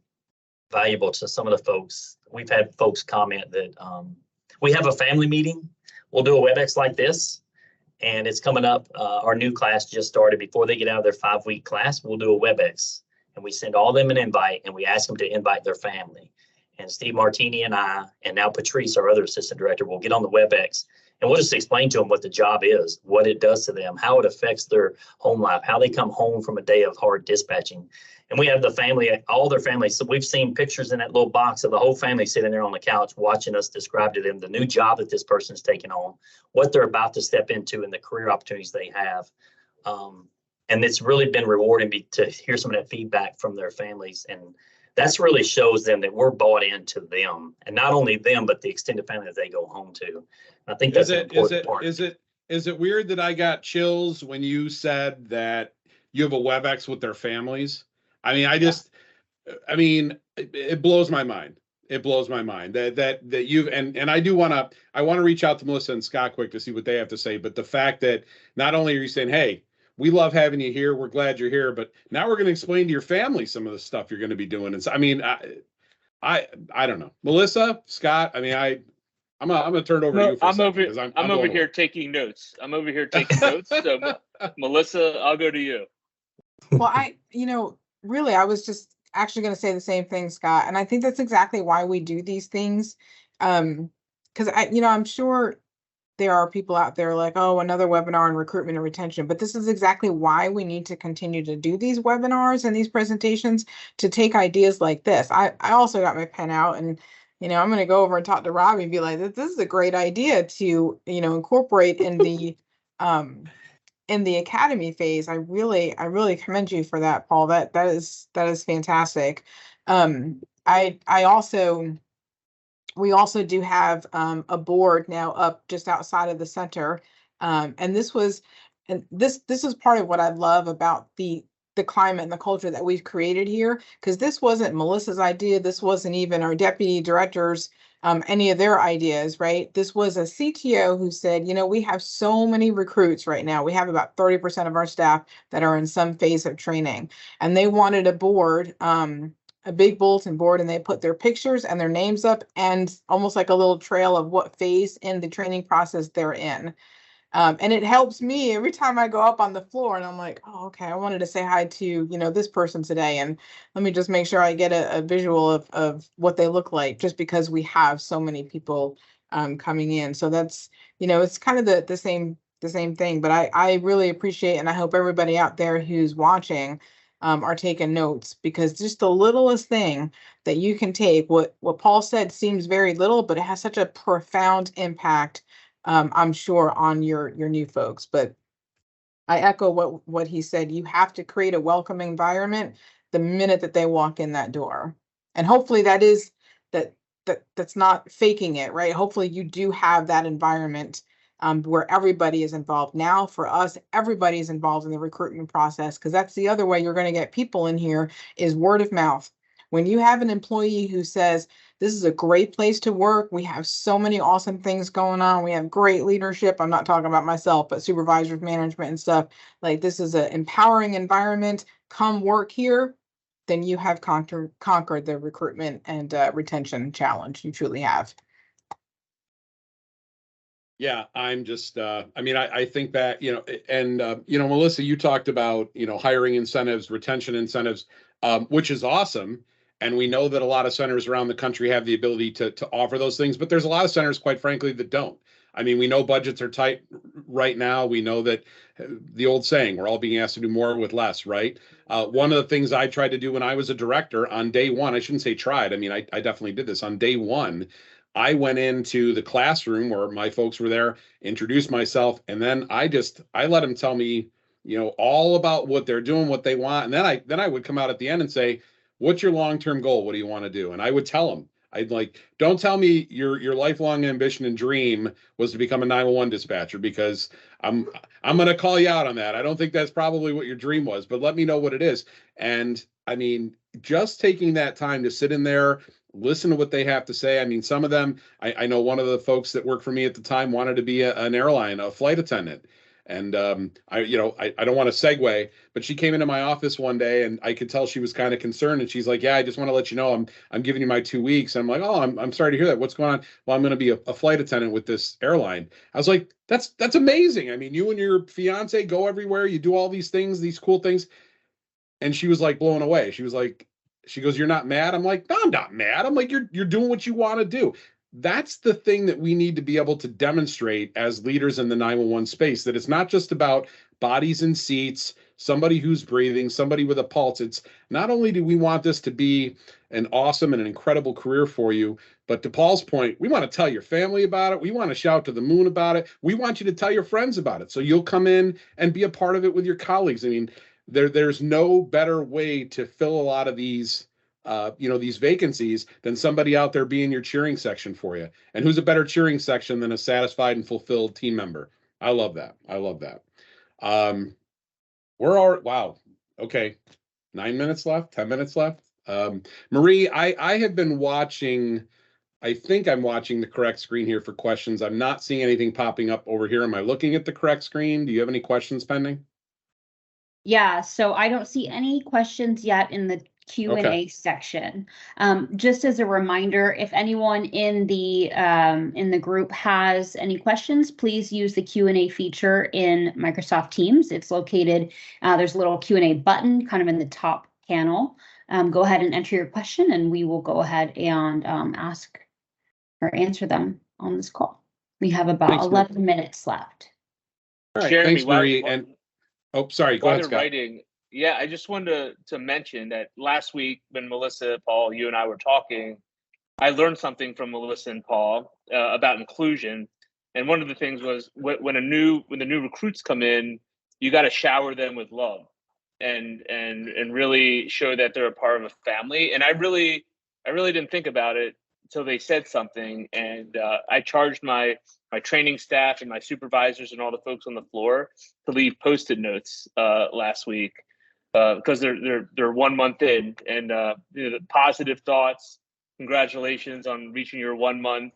valuable to some of the folks. We've had folks comment that we have a family meeting. We'll do a WebEx like this, and it's coming up. Our new class just started. Before they get out of their 5-week class, we'll do a WebEx, and we send all them an invite, and we ask them to invite their family. And Steve Martini and I, and now Patrice, our other assistant director, will get on the WebEx, and we'll just explain to them what the job is, what it does to them, how it affects their home life, how they come home from a day of hard dispatching. And we have the family, all their families. So we've seen pictures in that little box of the whole family sitting there on the couch watching us describe to them the new job that this person's taking on, what they're about to step into, and the career opportunities they have. And it's really been rewarding to hear some of that feedback from their families. And that's really shows them that we're bought into them, and not only them, but the extended family that they go home to. And I think that's an important part. Is it weird that I got chills when you said that you have a WebEx with their families? I mean, it blows my mind. It blows my mind that you've, and I want to reach out to Melissa and Scott quick to see what they have to say. But the fact that not only are you saying, hey, we love having you here, we're glad you're here, but now we're going to explain to your family some of the stuff you're going to be doing. And so, I mean, I don't know, Melissa, Scott. I mean, I'm gonna turn it over to you for a second, because I'm over here taking notes. I'm over here taking notes. So Melissa, I'll go to you. Well, really, I was just actually going to say the same thing, Scott. And I think that's exactly why we do these things. Because I'm sure there are people out there like, oh, another webinar on recruitment and retention. But this is exactly why we need to continue to do these webinars and these presentations, to take ideas like this. I also got my pen out, and I'm going to go over and talk to Robbie and be like, this is a great idea to incorporate in the academy phase. I really commend you for that, Paul. That is fantastic. We also do have a board now up just outside of the center, and this is part of what I love about the climate and the culture that we've created here, because this wasn't Melissa's idea. This wasn't even our deputy directors, any of their ideas, right? This was a CTO who said, we have so many recruits right now. We have about 30% of our staff that are in some phase of training, and they wanted a board, a big bulletin board, and they put their pictures and their names up, and almost like a little trail of what phase in the training process they're in. And it helps me every time I go up on the floor, and I'm like, oh, okay, I wanted to say hi to, this person today. And let me just make sure I get a visual of what they look like, just because we have so many people coming in. So that's, it's kind of the same thing. But I really appreciate, and I hope everybody out there who's watching are taking notes, because just the littlest thing that you can take, what Paul said seems very little, but it has such a profound impact, I'm sure, on your new folks. But I echo what he said. You have to create a welcoming environment the minute that they walk in that door. And hopefully that's not faking it, right? Hopefully you do have that environment where everybody is involved. Now, for us, everybody is involved in the recruitment process, because that's the other way you're going to get people in here, is word of mouth. When you have an employee who says, this is a great place to work, we have so many awesome things going on, we have great leadership, I'm not talking about myself, but supervisors, management and stuff, like, this is an empowering environment, come work here, then you have conquered the recruitment and retention challenge. You truly have. Yeah, I'm just, I think that, Melissa, you talked about, hiring incentives, retention incentives, which is awesome. And we know that a lot of centers around the country have the ability to offer those things, but there's a lot of centers, quite frankly, that don't. I mean, we know budgets are tight right now. We know that the old saying, we're all being asked to do more with less, right? One of the things I tried to do when I was a director on day one, I shouldn't say tried, I mean, I definitely did this on day one. I went into the classroom where my folks were there, introduced myself, and then I let them tell me, all about what they're doing, what they want. And then I would come out at the end and say, what's your long-term goal? What do you want to do? And I would tell them, I'd like, don't tell me your lifelong ambition and dream was to become a 911 dispatcher, because I'm going to call you out on that. I don't think that's probably what your dream was, but let me know what it is. And I mean, just taking that time to sit in there, listen to what they have to say. I mean, some of them, I know one of the folks that worked for me at the time wanted to be an airline, a flight attendant. And I don't want to segue, but she came into my office one day and I could tell she was kind of concerned. And she's like, yeah, I just want to let you know, I'm giving you my 2 weeks. And I'm like, oh, I'm sorry to hear that. What's going on? Well, I'm going to be a flight attendant with this airline. I was like, that's amazing. I mean, you and your fiance go everywhere. You do all these things, these cool things. And she was like blown away. She goes, you're not mad? I'm like, no, I'm not mad. I'm like, you're doing what you want to do. That's the thing that we need to be able to demonstrate as leaders in the 911 space, that it's not just about bodies and seats, somebody who's breathing, somebody with a pulse. It's not only do we want this to be an awesome and an incredible career for you, but to Paul's point, we want to tell your family about it. We want to shout to the moon about it. We want you to tell your friends about it. So you'll come in and be a part of it with your colleagues. I mean, there's no better way to fill a lot of these these vacancies than somebody out there being your cheering section for you. And who's a better cheering section than a satisfied and fulfilled team member? I love that. Wow. Okay. 9 minutes left, 10 minutes left. Marie, I have been watching, I think I'm watching the correct screen here for questions. I'm not seeing anything popping up over here. Am I looking at the correct screen? Do you have any questions pending? Yeah, so I don't see any questions yet in the Q&A section. Just as a reminder, if anyone in the group has any questions, please use the Q&A feature in Microsoft Teams. It's located, there's a little Q&A button kind of in the top panel. Go ahead and enter your question and we will go ahead and ask or answer them on this call. We have about 11 minutes left. All right, Jeremy, thanks, Marie. Oh, sorry. Go ahead, Scott. Writing, yeah, I just wanted to mention that last week when Melissa, Paul, you and I were talking, I learned something from Melissa and Paul about inclusion. And one of the things was when the new recruits come in, you got to shower them with love and really show that they're a part of a family. And I really didn't think about it until they said something. And I charged my training staff and my supervisors and all the folks on the floor to leave Post-it notes last week because they're 1 month in, and the positive thoughts. Congratulations on reaching your 1 month.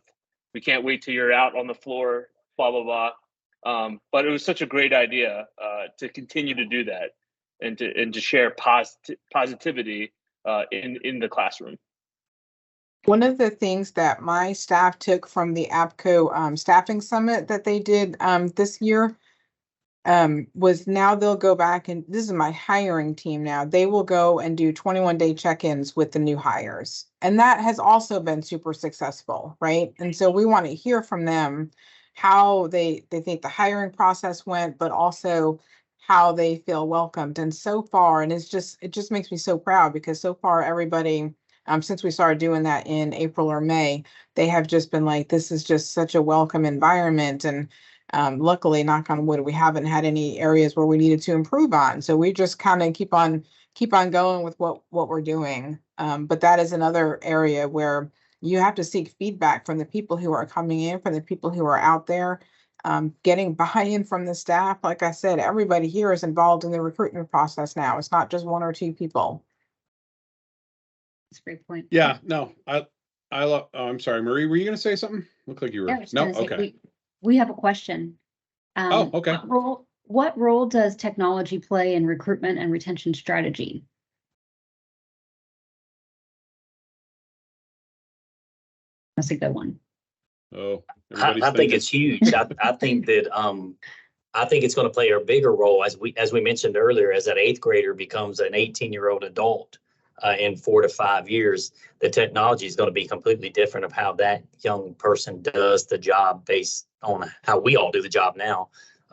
We can't wait till you're out on the floor. Blah blah blah. But it was such a great idea to continue to do that and to share positivity in the classroom. One of the things that my staff took from the APCO staffing summit that they did this year was now they'll go back, and this is my hiring team now, they will go and do 21-day check-ins with the new hires. And that has also been super successful, right? And so we want to hear from them how they think the hiring process went, but also how they feel welcomed. And so far, and it just makes me so proud, because so far everybody, since we started doing that in April or May, they have just been like, this is just such a welcome environment. And luckily, knock on wood, we haven't had any areas where we needed to improve on. So we just kind of keep on going with what we're doing. But that is another area where you have to seek feedback from the people who are coming in, from the people who are out there, getting buy-in from the staff. Like I said, everybody here is involved in the recruitment process now. It's not just 1 or 2 people. That's a great point. Yeah, no, I'm sorry, Marie, were you going to say something? Looked like you were. Yeah, No, okay. We have a question. Okay. What role does technology play in recruitment and retention strategy? That's a good one. Oh, I think it's huge. I think that I think it's going to play a bigger role as we mentioned earlier, as that 8th grader becomes an 18-year-old adult. in 4 to 5 years, the technology is going to be completely different of how that young person does the job based on how we all do the job now.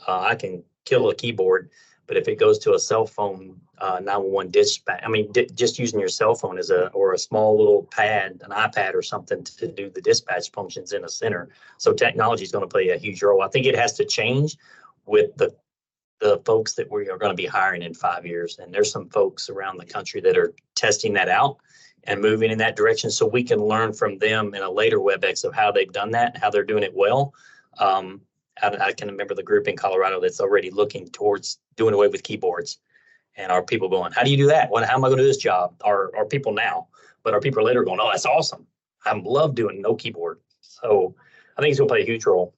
I can kill a keyboard, but if it goes to a cell phone 911 dispatch, I mean, just using your cell phone or a small little pad, an iPad or something to do the dispatch functions in a center. So technology is going to play a huge role. I think it has to change with the folks that we are going to be hiring in 5 years. And there's some folks around the country that are testing that out and moving in that direction so we can learn from them in a later WebEx of how they've done that, how they're doing it well. I can remember the group in Colorado that's already looking towards doing away with keyboards. And our people going, how do you do that? How am I going to do this job? Our people now, but our people later going, oh, that's awesome. I love doing no keyboard. So I think it's going to play a huge role.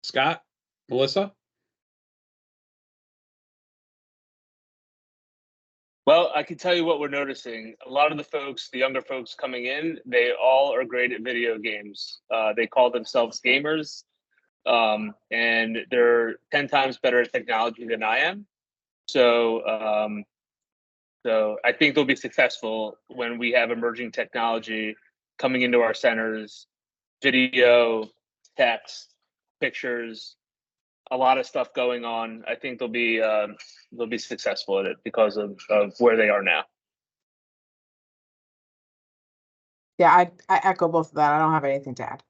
Scott, Melissa? Well, I can tell you what we're noticing. A lot of the younger folks coming in, they all are great at video games. They call themselves gamers, and they're 10 times better at technology than I am. So I think they'll be successful when we have emerging technology coming into our centers, video, text, pictures, a lot of stuff going on. I think they'll be successful at it because of where they are now. Yeah, I echo both of that. I don't have anything to add.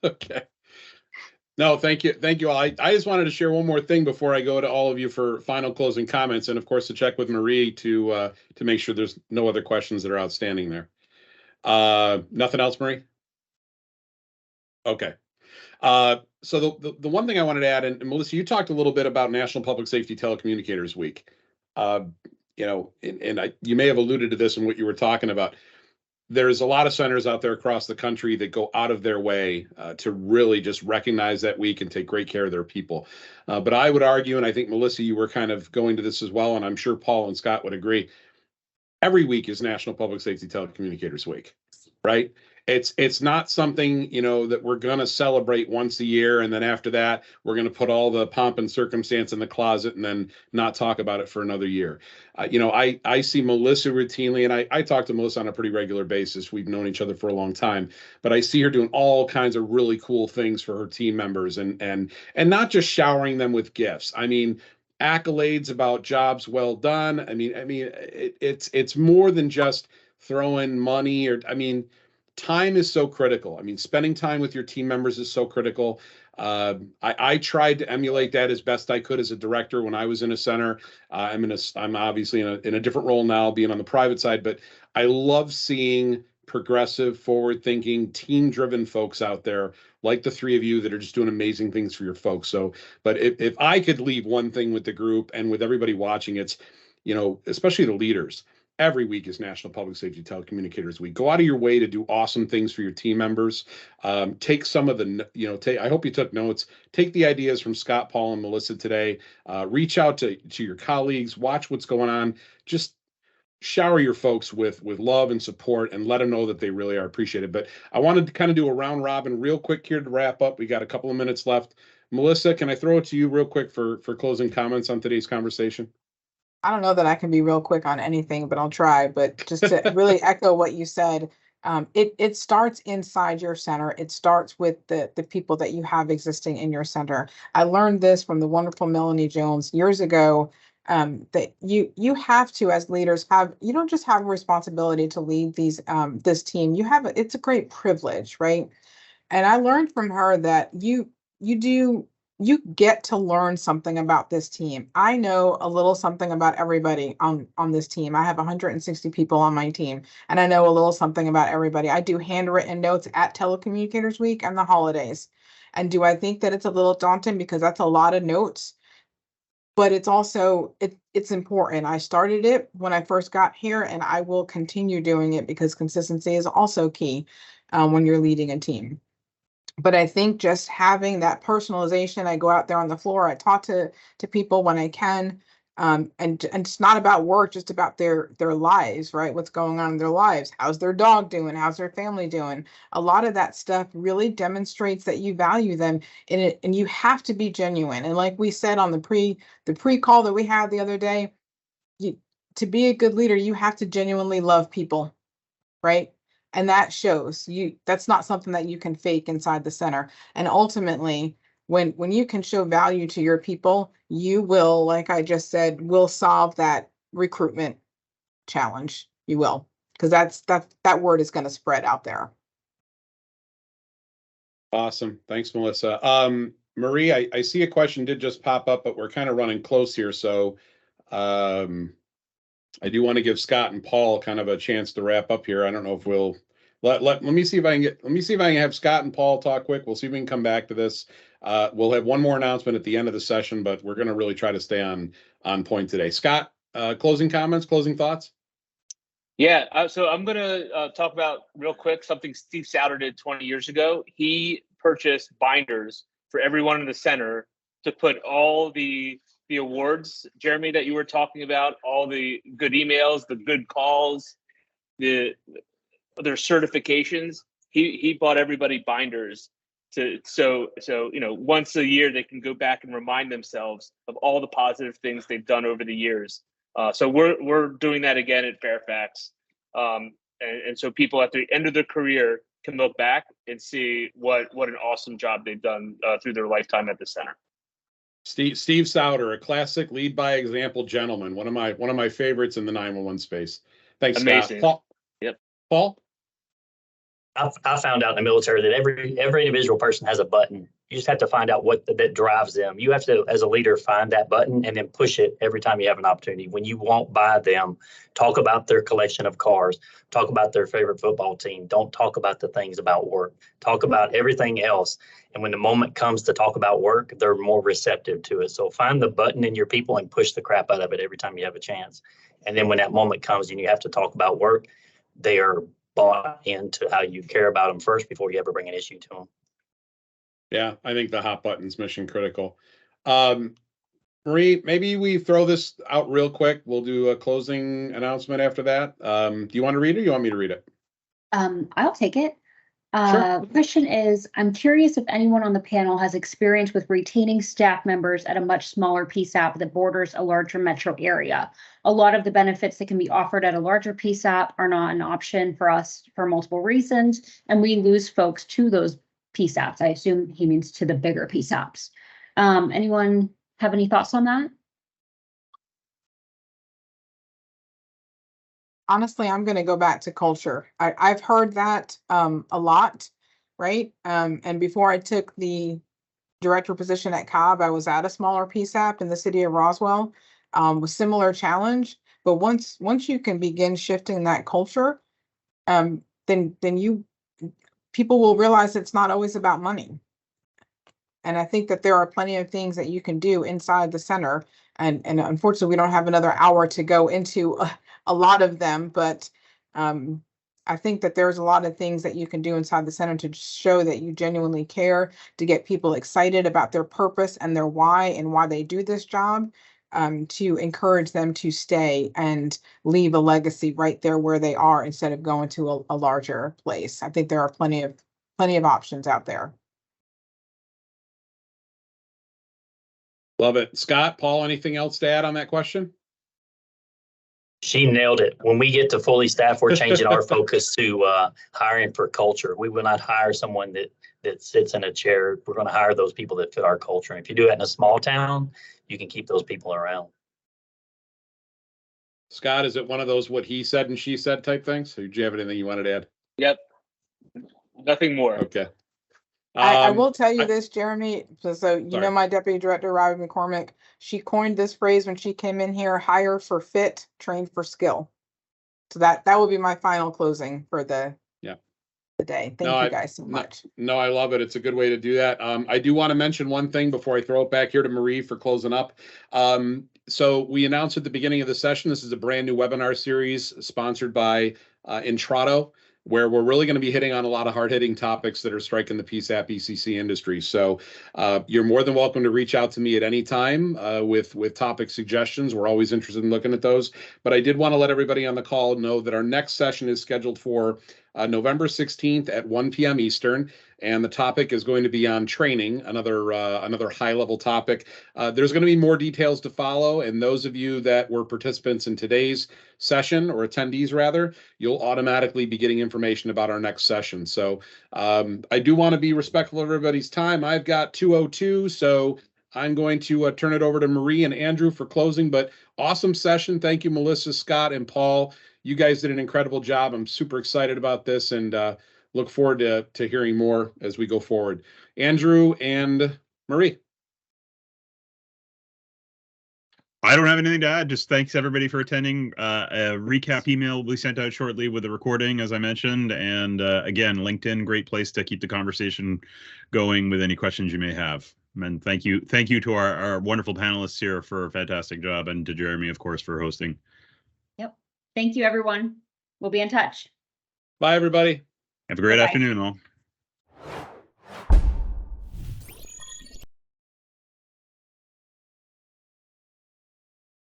Okay. No, thank you. Thank you all. I just wanted to share one more thing before I go to all of you for final closing comments, and of course to check with Marie to make sure there's no other questions that are outstanding there. Nothing else, Marie? Okay. So the one thing I wanted to add, and Melissa, you talked a little bit about National Public Safety Telecommunicators Week. You may have alluded to this in what you were talking about. There's a lot of centers out there across the country that go out of their way to really just recognize that week and take great care of their people. But I would argue, and I think, Melissa, you were kind of going to this as well, and I'm sure Paul and Scott would agree, every week is National Public Safety Telecommunicators Week, right? It's not something, that we're going to celebrate once a year, and then after that, we're going to put all the pomp and circumstance in the closet and then not talk about it for another year. I see Melissa routinely, and I talk to Melissa on a pretty regular basis. We've known each other for a long time, but I see her doing all kinds of really cool things for her team members and not just showering them with gifts. I mean, accolades about jobs well done. It's more than just throwing money time is so critical. Spending time with your team members is so critical. I tried to emulate that as best I could as a director when I was in a center. I'm obviously in a different role now, being on the private side, but I love seeing progressive, forward-thinking, team-driven folks out there like the three of you that are just doing amazing things for your folks. But if I could leave one thing with the group and with everybody watching, it's, especially the leaders. Every week is National Public Safety Telecommunicators Week. Go out of your way to do awesome things for your team members. Take some of the, I hope you took notes. Take the ideas from Scott, Paul, and Melissa today. Reach out to your colleagues. Watch what's going on. Just shower your folks with love and support and let them know that they really are appreciated. But I wanted to kind of do a round robin real quick here to wrap up. We got a couple of minutes left. Melissa, can I throw it to you real quick for closing comments on today's conversation? I don't know that I can be real quick on anything, but I'll try. But just to really echo what you said, it starts inside your center. It starts with the people that you have existing in your center. I learned this from the wonderful Melanie Jones years ago, that you have to, as leaders, you don't just have a responsibility to lead this team. It's a great privilege, right? And I learned from her that you get to learn something about this team. I know a little something about everybody on this team. I have 160 people on my team, and I know a little something about everybody. I do handwritten notes at Telecommunicators Week and the holidays. And do I think that it's a little daunting because that's a lot of notes? But it's also, it's important. I started it when I first got here, and I will continue doing it because consistency is also key when you're leading a team. But I think just having that personalization, I go out there on the floor, I talk to people when I can. And it's not about work, just about their lives, right? What's going on in their lives? How's their dog doing? How's their family doing? A lot of that stuff really demonstrates that you value them in it, and you have to be genuine. And like we said on the pre-call that we had the other day, to be a good leader, you have to genuinely love people, right? And that shows that's not something that you can fake inside the center. And ultimately, when you can show value to your people, you will, like I just said, will solve that recruitment challenge. You will, because that word is going to spread out there. Awesome. Thanks, Melissa. Marie, I see a question did just pop up, but we're kind of running close here. So I do want to give Scott and Paul kind of a chance to wrap up here. I don't know if we'll let me see if I can have Scott and Paul talk quick. We'll see if we can come back to this. We'll have one more announcement at the end of the session, but we're going to really try to stay on point today. Scott, closing comments, closing thoughts? Yeah, so I'm going to talk about real quick something Steve Souter did 20 years ago. He purchased binders for everyone in the center to put all the awards, Jeremy, that you were talking about, all the good emails, the good calls, their certifications. He bought everybody binders so once a year they can go back and remind themselves of all the positive things they've done over the years. So we're doing that again at Fairfax, and so people at the end of their career can look back and see what an awesome job they've done through their lifetime at the center. Steve Souter, a classic lead by example gentleman, one of my favorites in the 911 space. Thanks, Amazing. Scott. Paul? Yep. Paul? I found out in the military that every individual person has a button. You just have to find out what that drives them. You have to, as a leader, find that button and then push it every time you have an opportunity. When you walk by them, talk about their collection of cars, talk about their favorite football team. Don't talk about the things about work. Talk about everything else. And when the moment comes to talk about work, they're more receptive to it. So find the button in your people and push the crap out of it every time you have a chance. And then when that moment comes and you have to talk about work, they are bought into how you care about them first before you ever bring an issue to them. Yeah, I think the hot button's mission critical. Marie, maybe we throw this out real quick. We'll do a closing announcement after that. Do you want to read it or you want me to read it? I'll take it. Sure. The question is, I'm curious if anyone on the panel has experience with retaining staff members at a much smaller PSAP that borders a larger metro area. A lot of the benefits that can be offered at a larger PSAP are not an option for us for multiple reasons, and we lose folks to those PSAPs. I assume he means to the bigger PSAPs. Anyone have any thoughts on that? Honestly, I'm going to go back to culture. I've heard that a lot, right? And before I took the director position at Cobb, I was at a smaller PSAP in the city of Roswell with similar challenge. But once you can begin shifting that culture, then people will realize it's not always about money. And I think that there are plenty of things that you can do inside the center. And unfortunately, we don't have another hour to go into a lot of them, but I think that there's a lot of things that you can do inside the center to show that you genuinely care, to get people excited about their purpose and their why and why they do this job, to encourage them to stay and leave a legacy right there where they are instead of going to a larger place. I think there are plenty of options out there. Love it. Scott, Paul, anything else to add on that question? She nailed it. When we get to fully staffed, we're changing our focus to hiring for culture. We will not hire someone that sits in a chair. We're going to hire those people that fit our culture. And if you do that in a small town, you can keep those people around. Scott, is it one of those what he said and she said type things? Or did you have anything you wanted to add? Yep. Nothing more. Okay. I will tell you this, Jeremy. So you Sorry. know my deputy director, Robbie McCormick. She coined this phrase when she came in here: hire for fit, train for skill. So that will be my final closing for the day. Thank you guys so much. No, I love it. It's a good way to do that. I do want to mention one thing before I throw it back here to Marie for closing up. So we announced at the beginning of the session, this is a brand new webinar series sponsored by Intrado. where we're really going to be hitting on a lot of hard-hitting topics that are striking the PSAP ECC industry. So you're more than welcome to reach out to me at any time with topic suggestions. We're always interested in looking at those. But I did want to let everybody on the call know that our next session is scheduled for November 16th at 1 p.m. Eastern. And the topic is going to be on training, another high-level topic. There's going to be more details to follow, and those of you that were participants in today's session, or attendees rather, you'll automatically be getting information about our next session. So I do want to be respectful of everybody's time. I've got 2:02, so I'm going to turn it over to Marie and Andrew for closing, but awesome session. Thank you, Melissa, Scott, and Paul. You guys did an incredible job. I'm super excited about this, and look forward to hearing more as we go forward. Andrew and Marie. I don't have anything to add. Just thanks everybody for attending. A recap email will be sent out shortly with the recording, as I mentioned. And again, LinkedIn, great place to keep the conversation going with any questions you may have. And thank you to our wonderful panelists here for a fantastic job, and to Jeremy, of course, for hosting. Yep. Thank you, everyone. We'll be in touch. Bye, everybody. Have a great Bye-bye. afternoon, all.